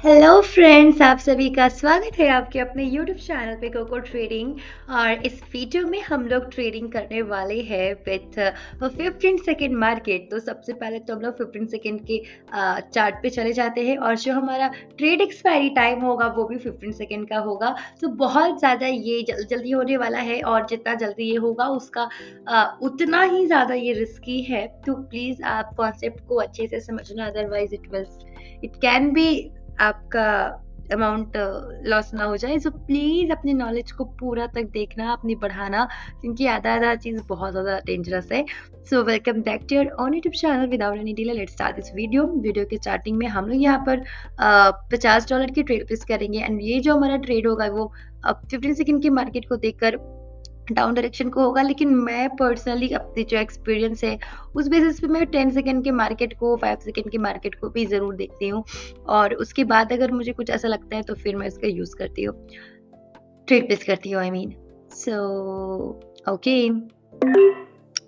Hello friends, आप सभी का स्वागत है आपके अपने यूट्यूब चैनल पे कोको ट्रेडिंग। और इस वीडियो में हम लोग ट्रेडिंग करने वाले हैं विथ 15 सेकेंड मार्केट। तो सबसे पहले तो हम लोग 15 सेकेंड के चार्ट पे चले जाते हैं और जो हमारा ट्रेड एक्सपायरी टाइम होगा वो भी 15 सेकेंड का होगा। तो बहुत ज़्यादा ये जल्दी होने वाला है और जितना जल्दी ये होगा उसका उतना ही ज़्यादा ये रिस्की है। तो प्लीज़ आप कॉन्सेप्ट को अच्छे से समझना, अदरवाइज इट कैन बी आपका अमाउंट लॉस ना हो जाए। सो प्लीज अपनी नॉलेज को पूरा तक देखना, अपनी बढ़ाना, क्योंकि आधा आधा चीज बहुत ज्यादा डेंजरस है। So welcome back to your own YouTube channel without any delay. Let's start this video के स्टार्टिंग में हम लोग यहाँ पर $50 की ट्रेड प्लेस करेंगे एंड ये जो हमारा ट्रेड होगा वो 15 सेकंड की मार्केट को देखकर डाउन डायरेक्शन को होगा। लेकिन मैं पर्सनली अपनी जो एक्सपीरियंस है उस बेसिस पे मैं 10 सेकंड के मार्केट को, 5 सेकंड के मार्केट को भी ज़रूर देखती हूँ और उसके बाद अगर मुझे कुछ ऐसा लगता है तो फिर मैं इसका यूज़ करती हूँ, ट्रेड प्लेस करती हूँ, आई मीन। सो ओके,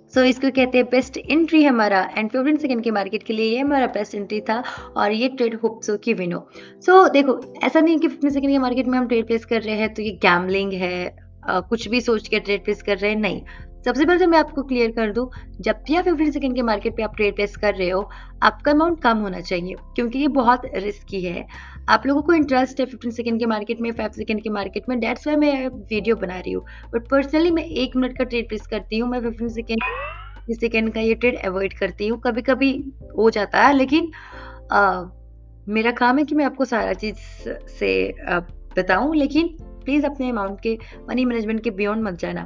सो इसको कहते हैं बेस्ट एंट्री हमारा एंड 15 सेकंड के मार्केट के लिए ये हमारा बेस्ट एंट्री था और ये ट्रेड होप सो की विनो। सो देखो, ऐसा नहीं कि 15 सेकंड के मार्केट में हम ट्रेड प्लेस कर रहे हैं तो ये गैम्बलिंग है, कुछ भी सोच के ट्रेड प्लेस कर रहे हैं, नहीं। सबसे पहले तो मैं आपको क्लियर कर दूं, जब भी आप 15 सेकंड के मार्केट पे आप ट्रेड प्लेस कर रहे हो आपका अमाउंट कम होना चाहिए, क्योंकि ये बहुत रिस्की है। आप लोगों को इंटरेस्ट है 15 सेकंड के मार्केट में, 5 सेकंड के मार्केट में, डेट्स वाई मैं वीडियो बना रही हूँ। बट पर्सनली मैं 1 मिनट का ट्रेड प्लेस करती हूँ, मैं 15 सेकंड 30 सेकंड का ये ट्रेड अवॉइड करती हूँ। कभी कभी हो जाता है, लेकिन मेरा काम है कि मैं आपको सारा चीज से बताऊं। लेकिन प्लीज अपने अमाउंट के, मनी मैनेजमेंट के बियॉन्ड मत जाना।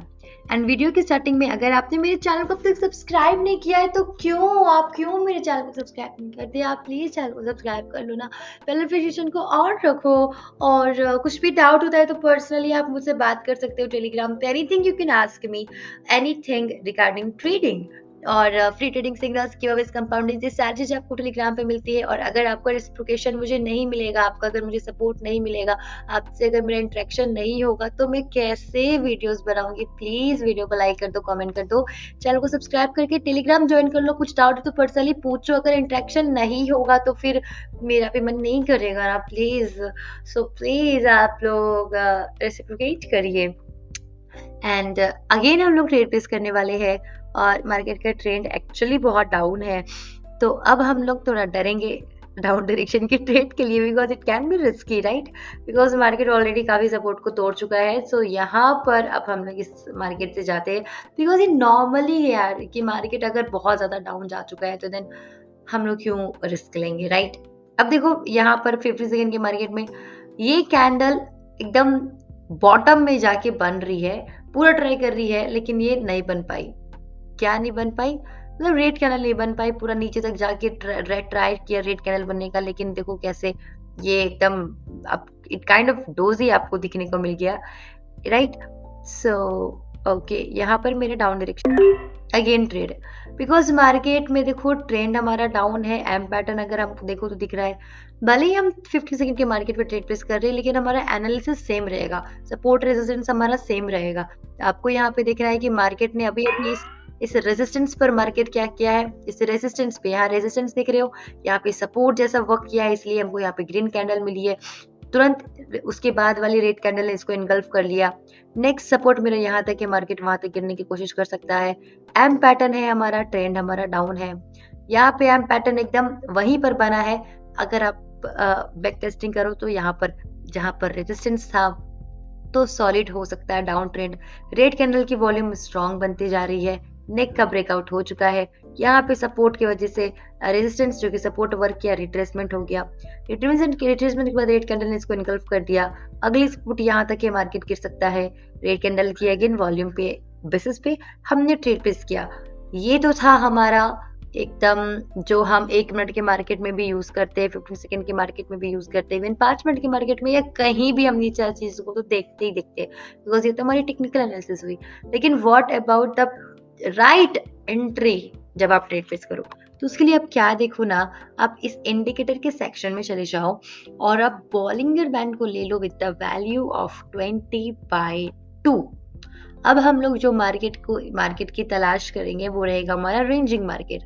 एंड वीडियो की स्टार्टिंग में अगर आपने मेरे चैनल को अब तक सब्सक्राइब नहीं किया है तो क्यों मेरे चैनल को सब्सक्राइब नहीं करते? आप प्लीज चैनल को सब्सक्राइब कर लो ना, बेल नोटिफिकेशन को ऑन रखो। और कुछ भी डाउट होता है तो पर्सनली आप मुझसे बात कर सकते हो टेलीग्राम पे। Anything you can ask me, anything regarding trading. और फ्री ट्रेडिंग सिग्नल्स की वजह कंपाउंडिंग से सारी चीज़ आपको टेलीग्राम पे मिलती है। और अगर आपका रेसिप्रोकेशन मुझे नहीं मिलेगा, आपका अगर मुझे सपोर्ट नहीं मिलेगा, आपसे अगर मेरा इंटरेक्शन नहीं होगा तो मैं कैसे वीडियोस बनाऊंगी? प्लीज वीडियो को लाइक कर दो, कमेंट कर दो, चैनल को सब्सक्राइब करके टेलीग्राम ज्वाइन कर लो। कुछ डाउट तो पर्सनली पूछो, अगर इंटरेक्शन नहीं होगा तो फिर मेरा भी मन नहीं करेगा ना, प्लीज। सो प्लीज आप लोग रेसिप्रोकेट करिए। एंड अगेन हम लोग ट्रेड प्लेस करने वाले हैं और मार्केट का ट्रेंड एक्चुअली बहुत डाउन है। तो अब हम लोग थोड़ा डरेंगे डाउन डायरेक्शन के ट्रेड के लिए, because it can be risky, right? Because market already काफी सपोर्ट को तोड़ चुका है। सो यहाँ पर अब हम लोग इस मार्केट से जाते हैं, बिकॉज ये नॉर्मली है यार कि मार्केट अगर बहुत ज्यादा डाउन जा चुका है तो देन हम लोग क्यों रिस्क लेंगे, राइट? अब देखो यहाँ पर 50 सेकेंड के मार्केट में ये कैंडल एकदम बॉटम में जाके बन रही है, पूरा ट्राई कर रही है लेकिन ये नहीं बन पाई। क्या नहीं बन पाई? मतलब रेड कैनल नहीं बन पाई, पूरा नीचे तक जाके ट्राई किया रेड कैनल बनने का, लेकिन देखो कैसे ये एकदम अब इट काइंड ऑफ डोजी आपको दिखने को मिल गया, राइट? सो ओके, यहाँ पर मेरे down direction again trade, because market में देखो ट्रेंड हमारा डाउन है। एम पैटर्न अगर आप देखो तो दिख रहा है, भले ही हम 50 सेकंड के मार्केट पे ट्रेड प्लेस कर रहे हैं लेकिन हमारा एनालिसिस सेम रहेगा, सपोर्ट रेजिस्टेंस हमारा सेम रहेगा। आपको यहाँ पे दिख रहा है कि मार्केट ने अभी अपनी इस रेजिस्टेंस पर मार्केट क्या किया है, इस रेजिस्टेंस पे, यहाँ रेजिस्टेंस देख रहे हो, यहाँ पे सपोर्ट जैसा वर्क किया है, इसलिए हमको यहाँ पे ग्रीन कैंडल मिली है। तुरंत उसके बाद वाली रेड कैंडल ने इसको इनगल्फ कर लिया। नेक्स्ट सपोर्ट मेरा यहाँ तक है, मार्केट वहां तक गिरने की कोशिश कर सकता है। एम पैटर्न है हमारा, ट्रेंड हमारा डाउन है, यहाँ पे एम पैटर्न एकदम वहीं पर बना है। अगर आप बैक टेस्टिंग करो तो यहाँ पर जहां पर रेजिस्टेंस था तो सॉलिड हो सकता है डाउन ट्रेंड। रेड कैंडल की वॉल्यूम स्ट्रांग बनती जा रही है, नेक का ब्रेकआउट हो चुका है, यहाँ पे सपोर्ट की वजह से रेजिस्टेंस जो कि सपोर्ट वर्क किया, रिट्रेसमेंट हो गया। रिट्रेसमेंट के बाद रेड कैंडल ने इसको इनगल्फ कर दिया। अगली सपोर्ट यहाँ तक ये मार्केट गिर सकता है। रेड कैंडल की अगेन वॉल्यूम पे बेसिस पे हमने ट्रेड प्लेस किया। ये तो था हमारा एकदम जो हम 1 मिनट के मार्केट में भी यूज करते हैं, 15 सेकंड के मार्केट में भी यूज करते हैं, इवन 5 मिनट के मार्केट में या कहीं भी हम नीचे चीज को तो देखते ही देखते हैं, बिकॉज ये तो हमारी टेक्निकल एनालिसिस हुई। लेकिन what about the right entry जब आप ट्रेड प्लेस करो, तो उसके लिए आप क्या देखो ना, आप इस इंडिकेटर के सेक्शन में चले जाओ और आप बॉलिंगर बैंड को ले लो विद द वैल्यू ऑफ 20/2। अब हम लोग जो मार्केट की तलाश करेंगे वो रहेगा हमारा ranging market.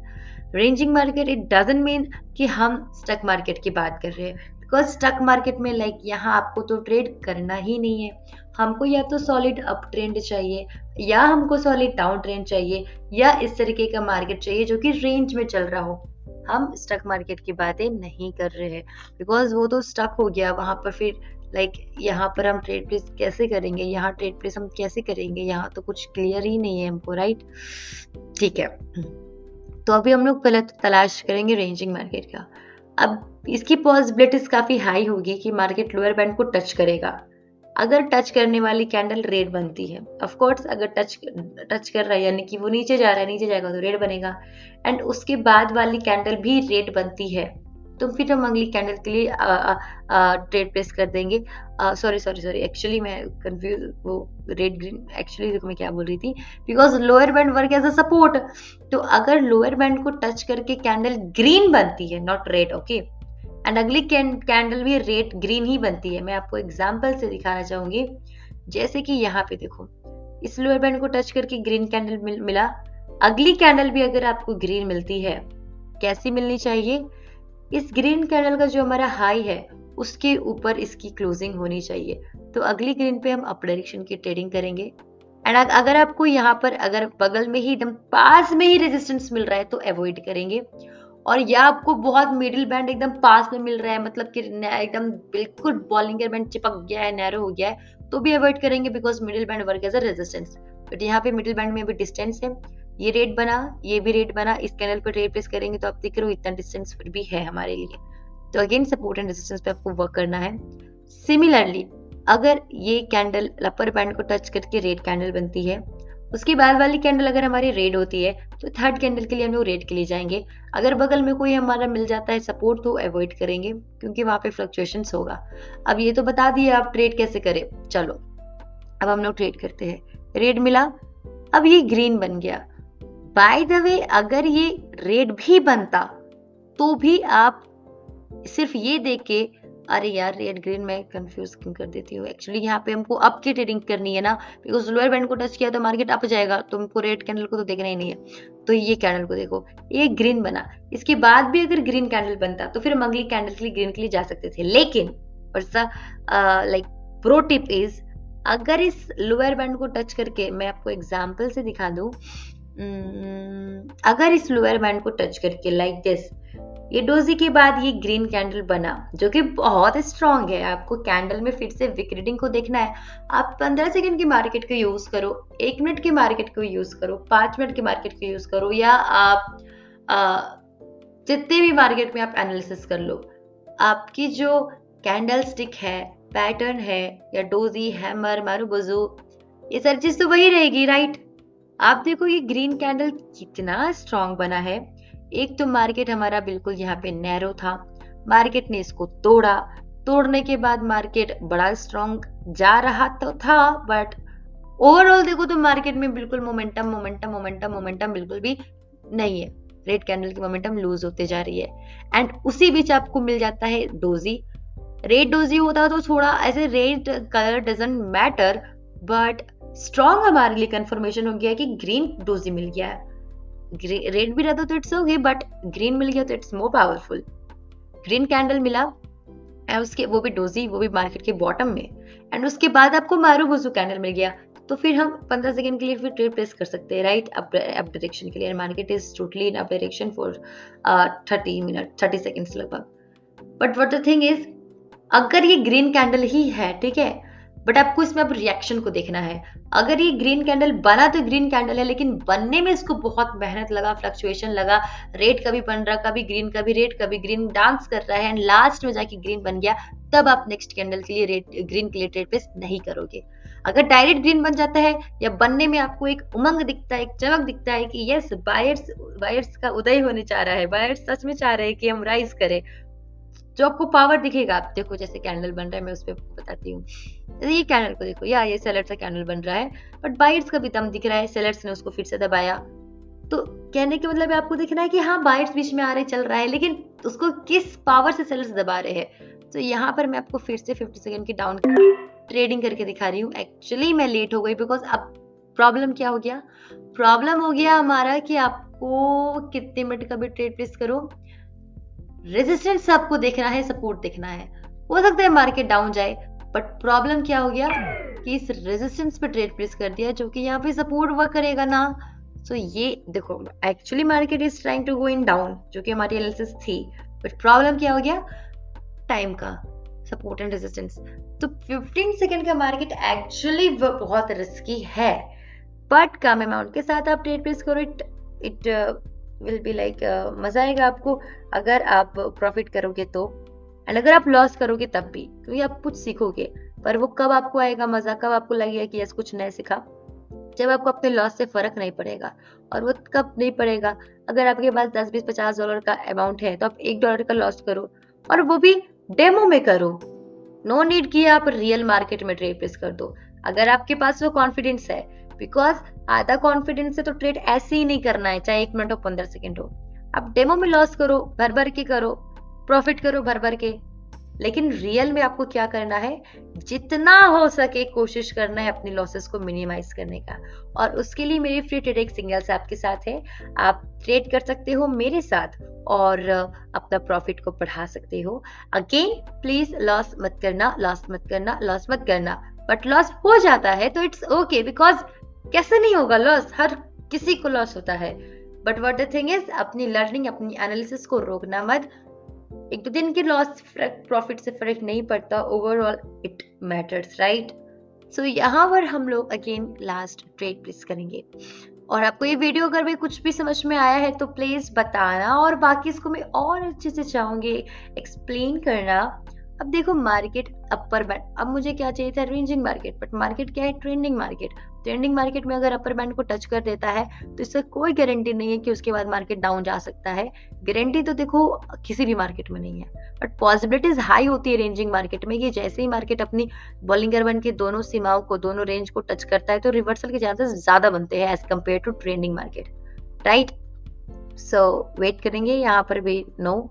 Ranging market it doesn't mean कि हम स्टॉक मार्केट की बात कर रहे हैं, बिकॉज स्टॉक मार्केट में लाइक यहाँ आपको तो ट्रेड करना ही नहीं है। हमको या तो सॉलिड अप ट्रेंड चाहिए, या हमको सॉलिड डाउन ट्रेंड चाहिए, या इस तरीके का मार्केट चाहिए जो कि रेंज में चल रहा हो। हम स्टॉक मार्केट की बातें नहीं कर रहे हैं, बिकॉज वो तो स्टक हो गया वहां पर। फिर लाइक यहाँ पर हम ट्रेड प्लेस कैसे करेंगे, यहाँ ट्रेड प्लेस हम कैसे करेंगे, यहाँ तो कुछ क्लियर ही नहीं है हमको, राइट। ठीक है, तो अभी हम लोग पहले तलाश करेंगे रेंजिंग मार्केट का। अब इसकी पॉसिबिलिटीज काफी हाई होगी कि मार्केट लोअर बैंड को टच करेगा। अगर टच करने वाली कैंडल रेड बनती है, ऑफ कोर्स अगर टच कर रहा है यानी कि वो नीचे जा रहा है, नीचे जाएगा तो रेड बनेगा। एंड उसके बाद वाली कैंडल भी रेड बनती है, तो फिर हम अगली कैंडल के लिए ट्रेड प्लेस कर देंगे। सॉरी एक्चुअली मैं कंफ्यूज, वो रेड ग्रीन एक्चुअली मैं क्या बोल रही थी, because lower band work as a support. तो अगर लोअर बैंड को टच करके कैंडल ग्रीन बनती है, नॉट रेड, ओके, एंड अगली कैंडल भी रेड ग्रीन ही बनती है। मैं आपको एग्जांपल से दिखाना चाहूंगी, जैसे कि यहाँ पे देखो, इस लोअर बैंड को टच करके ग्रीन कैंडल मिला, अगली कैंडल भी अगर आपको ग्रीन मिलती है, कैसी मिलनी चाहिए, इस ग्रीन कैंडल का जो हमारा हाई है उसके ऊपर इसकी क्लोजिंग होनी चाहिए। तो अगली ग्रीन पे हम अप डायरेक्शन की ट्रेडिंग करेंगे। एंड अगर आपको यहाँ पर अगर बगल में ही एकदम पास में ही रेजिस्टेंस मिल रहा है तो अवॉइड करेंगे, और या आपको बहुत मिडिल बैंड एकदम पास में मिल रहा है, मतलब कि एकदम बिल्कुल बॉलिंगर बैंड चिपक गया है, नैरो हो गया है, तो भी अवॉइड करेंगे, because middle band work as a resistance. But यहाँ पे मिडिल बैंड में भी डिस्टेंस है, ये रेट बना, ये भी रेट बना, इस कैंडल पर रेट प्लेस करेंगे तो आप देख रहे हो इतना डिस्टेंस फिर भी है हमारे लिए। तो अगेन सपोर्ट एंड रेजिस्टेंस पे आपको वर्क करना है। सिमिलरली अगर ये कैंडल अपर बैंड को टच करके रेड कैंडल बनती है, उसके बाद वाली कैंडल अगर हमारी रेड होती है, तो थर्ड कैंडल के लिए हम लोग रेड के लिए जाएंगे। अगर बगल में कोई हमारा मिल जाता है सपोर्ट तो अवॉइड करेंगे, क्योंकि वहां पे फ्लक्चुएशंस होगा। अब ये तो बता दिए आप ट्रेड कैसे करें, चलो अब हम लोग ट्रेड करते हैं। रेड मिला, अब ये ग्रीन बन गया। बाय द वे अगर ये रेड भी बनता तो भी आप सिर्फ ये देख के, अरे यार रेड ग्रीन मैं कंफ्यूज क्यों कर देती हूँ, एक्चुअली यहाँ पे हमको अप की ट्रेडिंग करनी है ना, बिकॉज लोअर बैंड को टच किया तो मार्केट अप जाएगा, तो हमको रेड कैंडल को तो देखना ही नहीं है। तो ये कैंडल को देखो, ये ग्रीन बना, इसके बाद भी अगर ग्रीन कैंडल बनता तो फिर हम अगली कैंडल के लिए ग्रीन के लिए जा सकते थे। लेकिन लाइक प्रो टिप इज, अगर इस लोअर बैंड को टच करके, मैं आपको एग्जाम्पल से दिखा दूं, अगर इस लोअर बैंड को टच करके लाइक दिस, ये डोजी के बाद ये ग्रीन कैंडल बना जो कि बहुत स्ट्रांग है, आपको कैंडल में फिर से विक रीडिंग को देखना है। आप 15 सेकंड की मार्केट को यूज करो, 1 मिनट की मार्केट को यूज करो, 5 मिनट की मार्केट को यूज करो, या आप जितने भी मार्केट में आप एनालिसिस कर लो, आपकी जो कैंडल स्टिक है, पैटर्न है, या डोजी, हैमर, मारूबोजो, ये सारी चीज तो वही रहेगी, राइट। आप देखो ये ग्रीन कैंडल कितना स्ट्रांग बना है। एक तो मार्केट हमारा बिल्कुल यहाँ पे नैरो था, मार्केट ने इसको तोड़ा, तोड़ने के बाद मार्केट बड़ा स्ट्रांग जा रहा तो था, बट ओवरऑल देखो तो मार्केट में बिल्कुल मोमेंटम बिल्कुल भी नहीं है। रेड कैंडल की मोमेंटम लूज होते जा रही है। एंड उसी बीच आपको मिल जाता है डोजी। रेड डोजी होता तो थोड़ा ऐसे, red colour doesn't matter, but strong हमारे लिए कंफर्मेशन हो गया कि ग्रीन डोजी मिल गया है। रेड भी रहता तो इट्स ओके, बट ग्रीन मिल गया तो it's more powerful. Green candle मिला, एंड उसके वो भी डोजी, वो भी मार्केट के बॉटम में, एंड उसके बाद आपको मारूबोजू कैंडल मिल गया, तो फिर हम 15 सेकंड के लिए फिर ट्रेड प्लेस कर सकते हैं, राइट, अप डायरेक्शन के लिए। Market is totally in up direction for 30 seconds लगभग। But what the thing is, अगर ये ग्रीन कैंडल ही है, ठीक है, बट आपको इसमें अब रिएक्शन को देखना है। अगर ये ग्रीन कैंडल बना तो ग्रीन कैंडल है, लेकिन बनने में इसको बहुत मेहनत लगा, फ्लक्चुएशन लगा, रेड कभी बन रहा, कभी ग्रीन, कभी रेड, कभी ग्रीन डांस कर रहा है, एंड लास्ट में जाके ग्रीन बन गया, तब आप नेक्स्ट कैंडल के लिए रेड ग्रीन के लिए ट्रेड प्लेस नहीं करोगे। अगर डायरेक्ट ग्रीन बन जाता है, या बनने में आपको एक उमंग दिखता है, एक चमक दिखता है कि यस बायर्स का उदय होने चाह रहा है, बायर्स सच में चाह रहे हैं कि हम राइज करें, जो आपको पावर दिखेगा। आप देखो जैसे कैंडल बन रहा है, मैं उस पर बताती हूँ। ये कैंडल को देखो, या ये सेलर्स का कैंडल बन रहा है, बट बायर्स का भी दम दिख रहा है, सेलर्स ने उसको फिर से दबाया। तो कहने के मतलब है आपको दिखना है कि हाँ बायर्स बीच में आ रहे, चल रहा है, लेकिन उसको किस पावर से सेलर्स दबा रहे हैं। तो यहाँ पर मैं आपको फिर से 50 सेकंड की डाउन ट्रेडिंग करके दिखा रही हूँ। एक्चुअली मैं लेट हो गई, बिकॉज अब प्रॉब्लम क्या हो गया, प्रॉब्लम हो गया हमारा कि आपको कितने मिनट का भी ट्रेड प्लेस करो, रेजिस्टेंस आपको देखना है, सपोर्ट देखना है। हो सकता है मार्केट डाउन जाए, बट प्रॉब्लम क्या हो गया कि इस रेजिस्टेंस पे ट्रेड प्लेस कर दिया जो कि यहाँ पे सपोर्ट वर्क करेगा ना। सो ये देखो, actually market is trying to go in down, जो कि हमारी एनालिसिस थी, बट प्रॉब्लम क्या हो गया, टाइम का, सपोर्ट एंड रेजिस्टेंस। तो 15 सेकंड का मार्केट एक्चुअली बहुत रिस्की है, बट कम अमाउंट के साथ आप ट्रेड प्लेस करो, it it will be like मजा आएगा आपको अगर आप प्रॉफिट करोगे तो, एंड अगर आप लॉस करोगे तब भी, क्योंकि आप कुछ सीखोगे। पर वो कब आपको आएगा मजा, कब आपको लगेगा कि यस कुछ नया सीखा, जब आपको अपने लॉस से फर्क नहीं पड़ेगा। और वो कब नहीं पड़ेगा, अगर आपके पास 10 20 50 डॉलर का अमाउंट है तो आप $1 का लॉस करो, और वो भी डेमो में करो। नो नीड कि आप रियल मार्केट में ट्रेड प्लेस कर दो, अगर आपके पास वो कॉन्फिडेंस है। बिकॉज आधा कॉन्फिडेंस से तो ट्रेड ऐसे ही नहीं करना है, चाहे 1 मिनट हो 15 सेकंड हो। आप डेमो में लॉस करो, भर भर के करो, प्रॉफिट करो भर भर के। लेकिन रियल में आपको क्या करना है, जितना हो सके कोशिश करना है अपनी लॉसेस को मिनिमाइज करने का। और उसके लिए मेरी फ्री ट्रेडिंग सिग्नल्स आपके साथ है, आप ट्रेड कर सकते हो मेरे साथ और अपना प्रॉफिट को बढ़ा सकते हो। अगेन प्लीज लॉस मत करना, लॉस मत करना, लॉस मत करना। बट लॉस हो जाता है तो इट्स ओके, बिकॉज कैसे नहीं होगा लॉस, हर किसी को लॉस होता है। But what the thing is, अपनी लर्निंग, अपनी एनालिसिस को रोकना मत। एक दो दिन के लॉस प्रॉफिट से फर्क नहीं पड़ता, ओवरऑल इट मैटर्स, राइट। सो यहाँ पर हम लोग अगेन लास्ट ट्रेड प्लेस करेंगे। और आपको ये वीडियो अगर भी कुछ भी समझ में आया है तो प्लीज बताना, और बाकी इसको मैं और अच्छे से चाहूंगी एक्सप्लेन करना। अब देखो मार्केट अपर बैंड, अब मुझे क्या चाहिए था, रेंजिंग मार्केट, बट मार्केट क्या है, ट्रेंडिंग मार्केट। ट्रेंडिंग मार्केट में अगर अपर बैंड को टच कर देता है तो इससे कोई गारंटी नहीं है कि उसके बाद मार्केट डाउन जा सकता है। गारंटी तो देखो किसी भी मार्केट में नहीं है, बट पॉसिबिलिटीज हाई होती है रेंजिंग मार्केट में कि जैसे ही मार्केट अपनी बॉलिंगर बन के दोनों सीमाओं को, दोनों रेंज को टच करता है तो रिवर्सल के चांसेस ज्यादा बनते हैं as compare to trending market, right. So wait करेंगे यहाँ पर भी, नो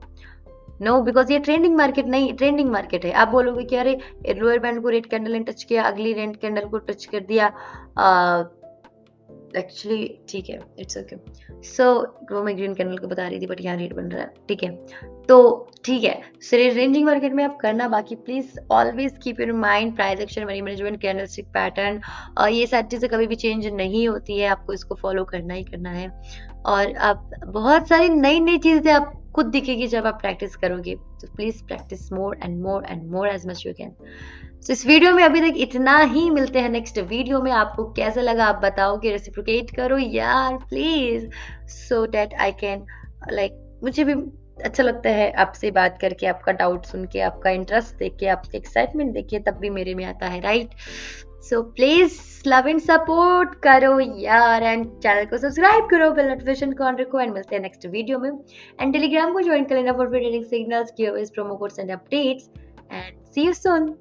नो, बिकॉज ये ट्रेंडिंग मार्केट नहीं, ट्रेंडिंग मार्केट है। आप बोलोगे कि अरे लोअर बैंड को रेड कैंडल ने टच किया, अगली रेड कैंडल को टच कर दिया, एक्चुअली ठीक है, इट्स ओके। सो वो मैं ग्रीन कैंडल को बता रही थी, बट यहाँ रेड बन रहा है, ठीक है। तो ठीक है, सो रेंजिंग मार्केट में आप करना, बाकी please always keep in mind price action, money management, candlestick pattern, और ये सारी चीजें कभी भी चेंज नहीं होती है, आपको इसको फॉलो करना ही करना है। और आप बहुत सारी नई नई चीजें आप खुद दिखेगी जब आप प्रैक्टिस करोगे, तो please practice more and more and more as much you can. तो इस वीडियो में अभी तक इतना ही, मिलते हैं नेक्स्ट वीडियो में। आपको कैसा लगा आप बताओ, कि रेसिप्रोकेट करो यार please, so that I can like, मुझे भी अच्छा लगता है आपसे बात करके, आपका डाउट सुन के, आपका इंटरेस्ट देख के, आपकी एक्साइटमेंट देख के, तब भी मेरे में आता है, right. So please love and support करो यार, एंड चैनल को सब्सक्राइब करो, बेल नोटिफिकेशन को ऑन रखो, एंड मिलते हैं नेक्स्ट वीडियो में। एंड टेलीग्राम को ज्वाइन कर लेना for trading signals, giveaways, promo codes and updates, and see you soon.